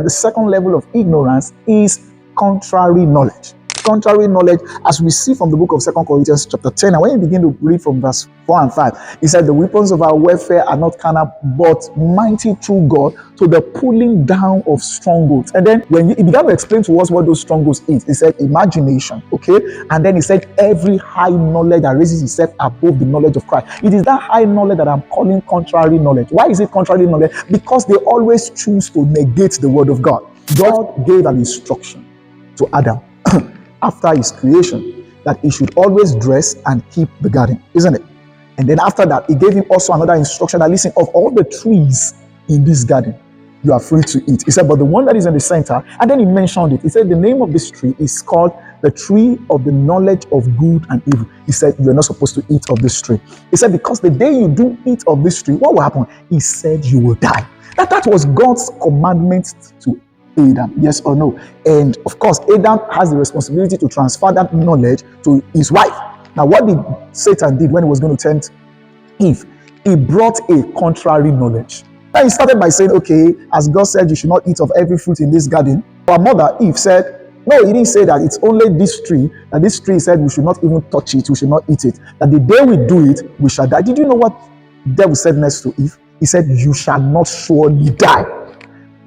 The second level of ignorance is contrary knowledge. Contrary knowledge, as we see from the book of 2 Corinthians chapter 10, and when you begin to read from verse 4 and 5, he said, the weapons of our warfare are not carnal, but mighty through God to the pulling down of strongholds. And then when he began to explain to us what those strongholds is, he said imagination, okay? And then he said every high knowledge that raises itself above the knowledge of Christ. It is that high knowledge that I'm calling contrary knowledge. Why is it contrary knowledge? Because they always choose to negate the word of God. God gave an instruction to Adam after his creation that he should always dress and keep the garden, isn't it? And then after that, he gave him also another instruction that, listen, of all the trees in this garden, you are free to eat. He said, but the one that is in the center, and then he mentioned it. He said, the name of this tree is called the tree of the knowledge of good and evil. He said, you're not supposed to eat of this tree. He said, because the day you do eat of this tree, what will happen? He said, you will die. That was God's commandment to Adam, yes or no? And of course, Adam has the responsibility to transfer that knowledge to his wife. Now, what did Satan did when he was going to tempt Eve? He brought a contrary knowledge. Now, he started by saying, okay, as God said, you should not eat of every fruit in this garden. Our mother, Eve, said, no, he didn't say that. It's only this tree. That this tree said we should not even touch it. We should not eat it. That the day we do it, we shall die. Did you know what the devil said next to Eve? He said, you shall not surely die.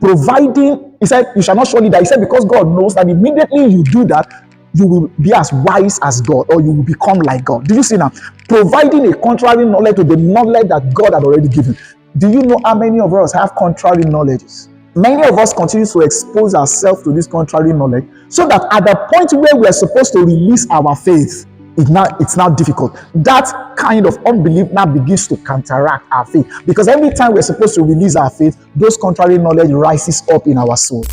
Providing, he said, you shall not surely die. He said, because God knows that immediately you do that, you will be as wise as God, or you will become like God. Do you see now? Providing a contrary knowledge to the knowledge that God had already given. Do you know how many of us have contrary knowledges? Many of us continue to expose ourselves to this contrary knowledge, so that at the point where we are supposed to release our faith, it's now difficult. That kind of unbelief now begins to counteract our faith, because every time we're supposed to release our faith, those contrary knowledge rises up in our soul.